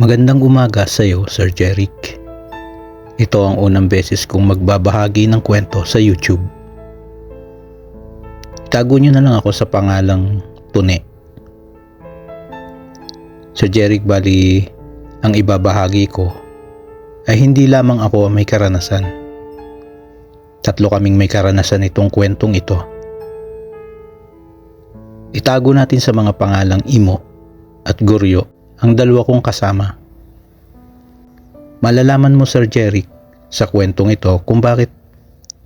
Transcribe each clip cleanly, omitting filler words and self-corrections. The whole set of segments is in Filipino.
Magandang umaga sa iyo, Sir Jeric. Ito ang unang beses kong magbabahagi ng kwento sa YouTube. Itago niyo na lang ako sa pangalang Tune. Sir Jeric, bali ang ibabahagi ko ay hindi lamang ako ang may karanasan. Tatlo kaming may karanasan itong kwentong ito. Itago natin sa mga pangalang Imo at Guryo ang dalawa kong kasama. Malalaman mo, Sir Jeric, sa kwentong ito kung bakit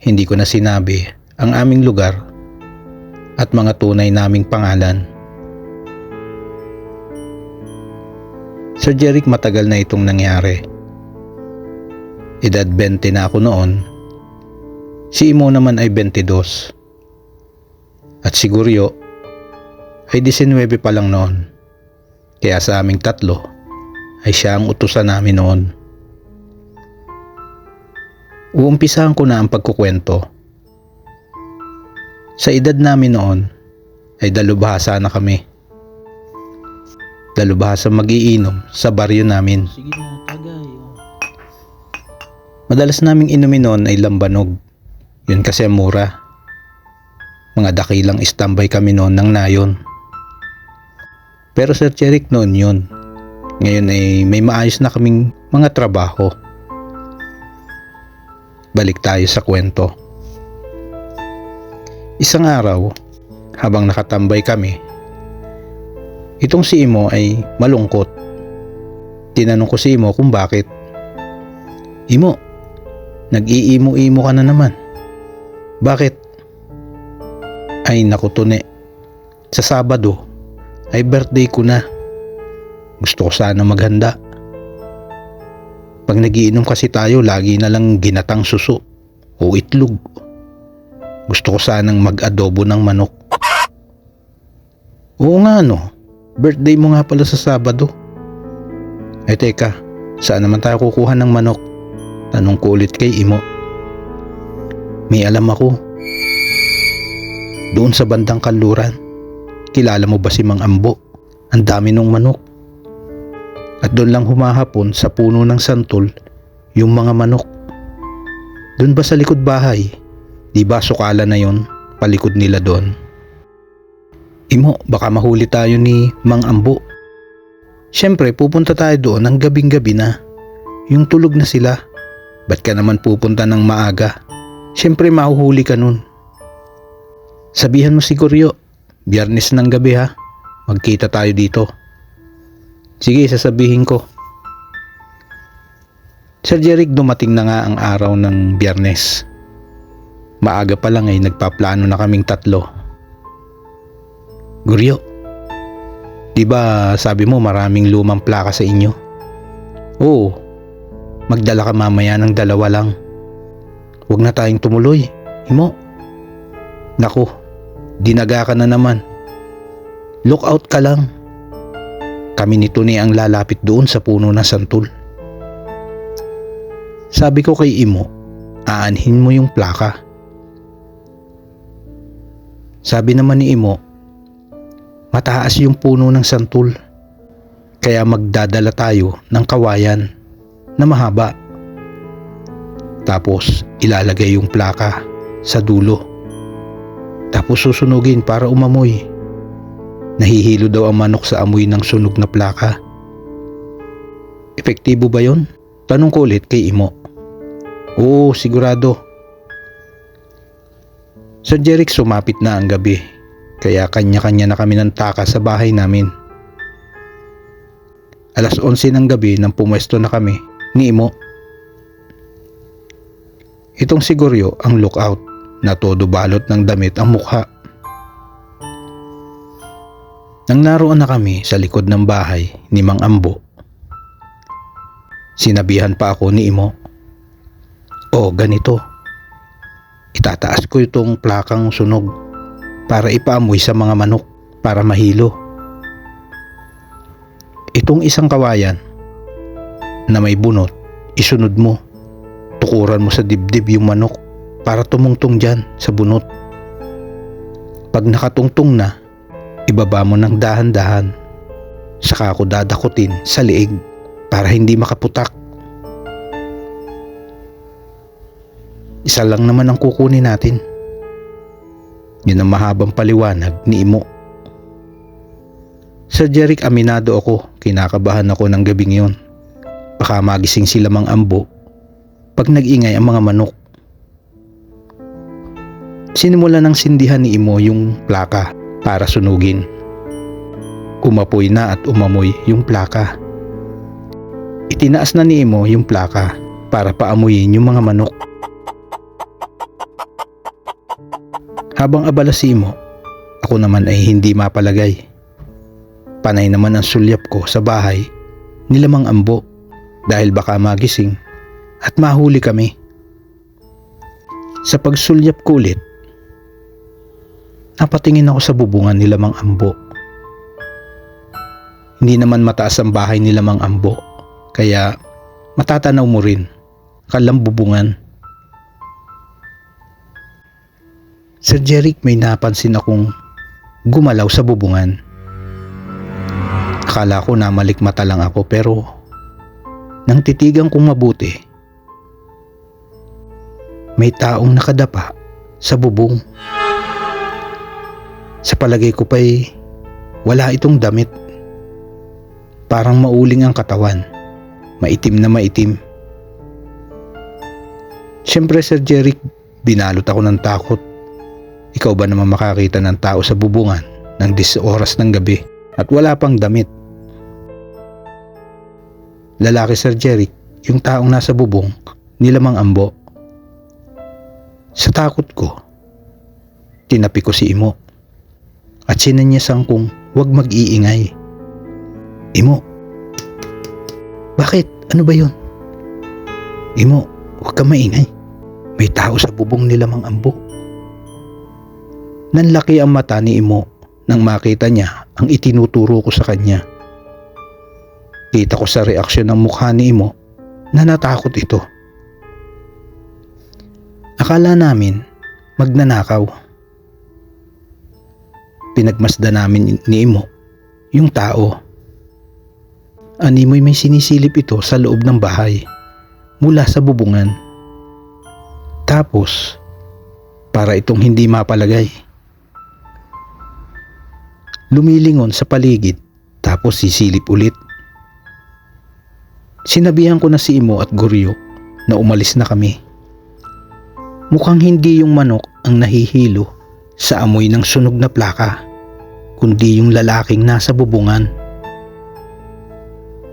hindi ko na sinabi ang aming lugar at mga tunay naming pangalan. Sir Jeric, matagal na itong nangyari. Edad 20 na ako noon. Si Imo naman ay 22. At si Guryo ay 19 pa lang noon. Kaya sa aming tatlo ay siya ang utusan namin noon. Uumpisahan ko na ang pagkukwento. Sa edad namin noon ay dalubhasa na kami. Dalubhasa mag-iinom sa baryo namin. Sige na, tagay. Madalas naming inumin noon ay lambanog. Yun kasi ang mura. Mga dakilang istambay kami noon ng nayon. Pero Sir Jeric, noon yun. Ngayon ay may maayos na kaming mga trabaho. Balik tayo sa kwento. Isang araw, habang nakatambay kami, itong si Imo ay malungkot. Tinanong ko si Imo kung bakit. Imo, nag-iimo-imo ka na naman. Bakit? Ay naku, Tune. Sa Sabado ay birthday ko na. Gusto ko sana maghanda. Pag nagiinom kasi tayo, lagi na lang ginatang suso o itlog. Gusto ko sanang mag-adobo ng manok. Oo nga no, birthday mo nga pala sa Sabado. Ay teka, saan naman tayo kukuha ng manok? Tanong ko ulit kay Imo. May alam ako. Doon sa bandang Kanluran. Kilala mo ba si Mang Ambo? Ang dami nung manok. At doon lang humahapon sa puno ng santol yung mga manok. Doon ba sa likod bahay? Di ba sukala na yon? Palikod nila doon. Imo, baka mahuli tayo ni Mang Ambo. Siyempre, pupunta tayo doon ng gabing-gabi na. Yung tulog na sila. Ba't ka naman pupunta ng maaga? Siyempre, mahuhuli ka nun. Sabihan mo si Guryo. Biyernes ng gabi ha. Magkita tayo dito. Sige, sasabihin ko. Sir Jeric, dumating na nga ang araw ng Biyernes. Maaga pa lang ay nagpaplano na kaming tatlo. Guryo, di ba sabi mo maraming lumang plaka sa inyo? Oo, magdala ka mamaya ng 2 lang. Huwag na tayong tumuloy, Imo. Naku, dinaga ka na naman. Look out ka lang. Kami ni Tune ang lalapit doon sa puno ng santol. Sabi ko kay Imo, aanhin mo yung plaka. Sabi naman ni Imo, mataas yung puno ng santol. Kaya magdadala tayo ng kawayan na mahaba. Tapos ilalagay yung plaka sa dulo. Tapos susunugin para umamoy. Nahihilo daw ang manok sa amoy ng sunog na plaka. Epektibo ba yon? Tanong ko ulit kay Imo. Oo, sigurado. Sir Jeric, sumapit na ang gabi. Kaya kanya-kanya na kami ng taka sa bahay namin. Alas 11 ng gabi nang pumwesto na kami ni Imo. Itong si Guryo ang lookout na todo balot ng damit ang mukha. Nang naroon na kami sa likod ng bahay ni Mang Ambo, sinabihan pa ako ni Imo. O ganito, itataas ko itong plakang sunog para ipaamoy sa mga manok para mahilo. Itong isang kawayan na may bunot, isunod mo. Tukuran mo sa dibdib yung manok para tumungtong dyan sa bunot. Pag nakatungtong na, ibaba mo ng dahan-dahan. Saka ako dadakutin sa liig para hindi makaputak. Isa lang naman ang kukunin natin. Yun ang mahabang paliwanag ni Imo. Sir Jeric, aminado ako, kinakabahan ako ng gabing yun. Baka magising sila Mang Ambo pag nag-ingay ang mga manok. Sinimula ng sindihan ni Imo yung plaka para sunugin. Umapoy na at umamoy yung plaka. Itinaas na ni Imo yung plaka para paamuyin yung mga manok. Habang abala si Imo, ako naman ay hindi mapalagay. Panay naman ang sulyap ko sa bahay nila Mang Ambo dahil baka magising at mahuli kami. Sa pagsulyap ko ulit, napatingin ako sa bubungan nila Mang Ambo. Hindi naman mataas ang bahay nila Mang Ambo, kaya matatanaw mo rin kalang bubungan. Sir Jeric, may napansin akong gumalaw sa bubungan. Akala ko na malikmata lang ako, pero nang titigan kong mabuti, may taong nakadapa sa bubong. Sa palagay ko pa'y wala itong damit. Parang mauling ang katawan, maitim na maitim. Siyempre Sir Jeric, binalot ako ng takot. Ikaw ba naman makakita ng tao sa bubungan ng 10 oras ng gabi at wala pang damit? Lalaki Sir Jeric, yung taong nasa bubong nila Mang Ambo. Sa takot ko, tinapi ko si Imo at sinanyasan kong huwag mag-iingay. Imo, bakit? Ano ba yun? Imo, huwag ka maingay. May tao sa bubong nila Mang Ambo. Nanlaki ang mata ni Imo nang makita niya ang itinuturo ko sa kanya. Kita ko sa reaksyon ng mukha ni Imo na natakot ito. Akala namin magnanakaw. Pinagmasdan namin ni Imo yung tao. Animoy may sinisilip ito sa loob ng bahay mula sa bubungan. Tapos, para itong hindi mapalagay, lumilingon sa paligid tapos sisilip ulit. Sinabihan ko na si Imo at Goryo na umalis na kami. Mukhang hindi yung manok ang nahihilo sa amoy ng sunog na plaka, kundi yung lalaking nasa bubungan.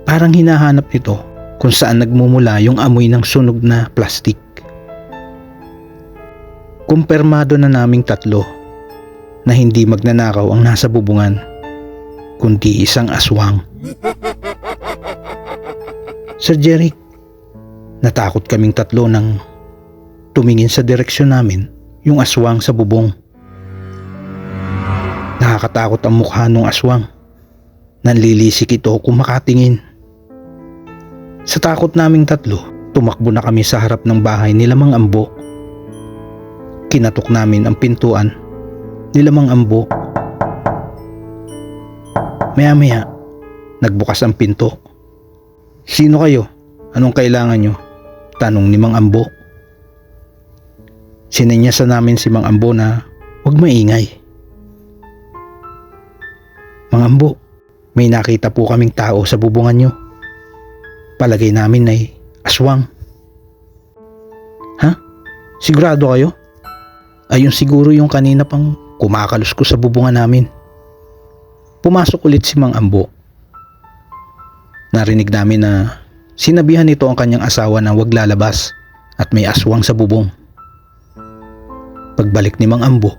Parang hinahanap nito kung saan nagmumula yung amoy ng sunog na plastik. Kumpirmado na naming tatlo na hindi magnanakaw ang nasa bubungan, kundi isang aswang. Sir Jeric, natakot kaming tatlo nang tumingin sa direksyon namin yung aswang sa bubong. Nakakatakot ang mukha ng aswang. Nanlilisik ito kung makatingin. Sa takot naming tatlo, tumakbo na kami sa harap ng bahay nila Mang Ambo. Kinatok namin ang pintuan nila Mang Ambo. Maya-maya, nagbukas ang pinto. Sino kayo? Anong kailangan nyo? Tanong ni Mang Ambo. Sinenyasan namin si Mang Ambo na huwag maingay. Mang Ambo, may nakita po kaming tao sa bubungan nyo. Palagay namin ay aswang. Ha? Sigurado kayo? Ayun siguro yung kanina pang kumakalos ko sa bubungan namin. Pumasok ulit si Mang Ambo. Narinig namin na sinabihan nito ang kanyang asawa na huwag lalabas at may aswang sa bubong. Pagbalik ni Mang Ambo,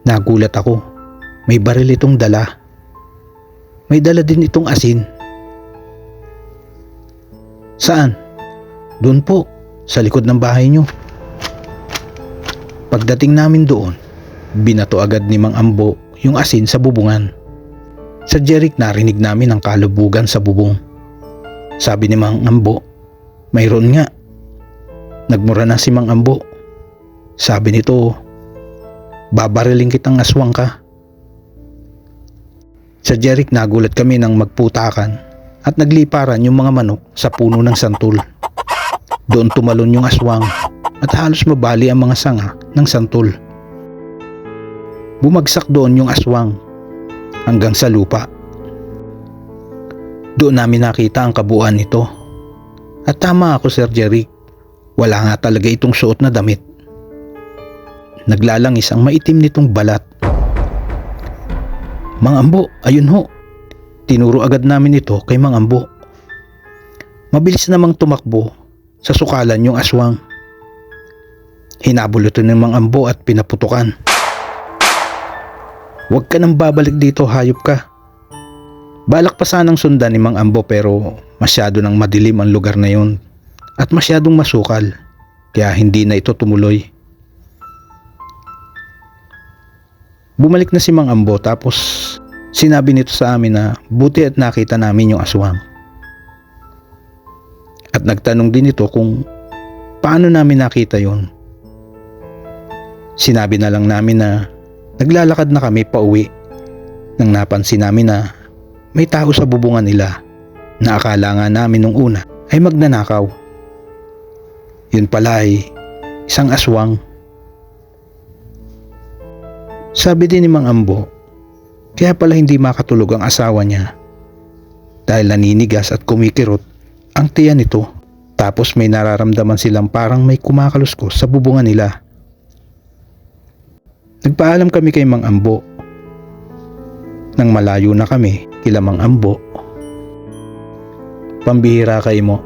nagulat ako. May baril itong dala. May dala din itong asin. Saan? Doon po, sa likod ng bahay nyo. Pagdating namin doon, binato agad ni Mang Ambo yung asin sa bubungan. Sa Jeric, narinig namin ang kalubugan sa bubong. Sabi ni Mang Ambo, mayroon nga. Nagmura na si Mang Ambo. Sabi nito, babariling kitang aswang ka. Sa Jeric, nagulat kami nang magputakan at nagliparan yung mga manok sa puno ng santol. Doon tumalon yung aswang at halos mabali ang mga sanga ng santol. Bumagsak doon yung aswang hanggang sa lupa. Doon namin nakita ang kabuuan nito. At tama ako, Sir Jeric. Wala nga talaga itong suot na damit. Naglalangis ang maitim nitong balat. Mang Ambo, ayun ho. Tinuro agad namin ito kay Mang Ambo. Mabilis namang tumakbo sa sukalan yung aswang. Hinabol ito ng Mang Ambo at pinaputukan. Huwag ka nang babalik dito, hayop ka. Balak pa sanang sundan ni Mang Ambo pero masyado nang madilim ang lugar na yun at masyadong masukal kaya hindi na ito tumuloy. Bumalik na si Mang Ambo tapos sinabi nito sa amin na buti at nakita namin yung aswang. At nagtanong din ito kung paano namin nakita yun. Sinabi na lang namin na naglalakad na kami pauwi nang napansin namin na may tao sa bubungan nila na akala nga namin nung una ay magnanakaw. Yun pala ay isang aswang. Sabi din ni Mang Ambo, kaya pala hindi makatulog ang asawa niya dahil naninigas at kumikirot ang tiyan nito. Tapos may nararamdaman silang parang may kumakaluskos sa bubungan nila. Nagpaalam kami kay Mang Ambo. Nang malayo na kami kila Mang Ambo, pambihira kayo mo,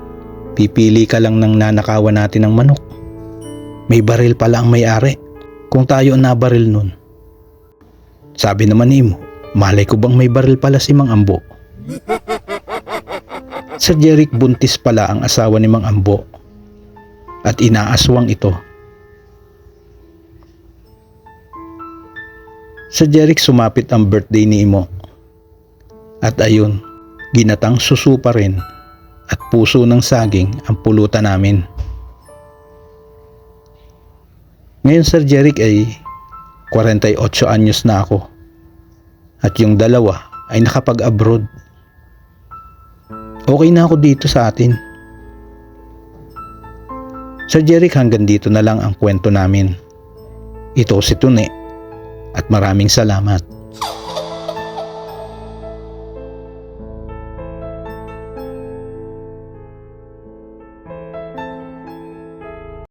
pipili ka lang ng nanakawan natin ng manok. May baril pala ang may-ari. Kung tayo ang nabaril nun. Sabi naman ni Imo, malay ko bang may baril pala si Mang Ambo. Sir Jeric, buntis pala ang asawa ni Mang Ambo at inaaswang ito. Sa Jeric, sumapit ang birthday ni Imo. At ayun, ginatang susu pa rin at puso ng saging ang pulutan namin. Ngayon, Sir Jeric, ay 48 anyos na ako. At yung dalawa ay nakapag-abroad. Okay na ako dito sa atin. Sir Jeric, hanggang dito na lang ang kwento namin. Ito si Tune. At maraming salamat.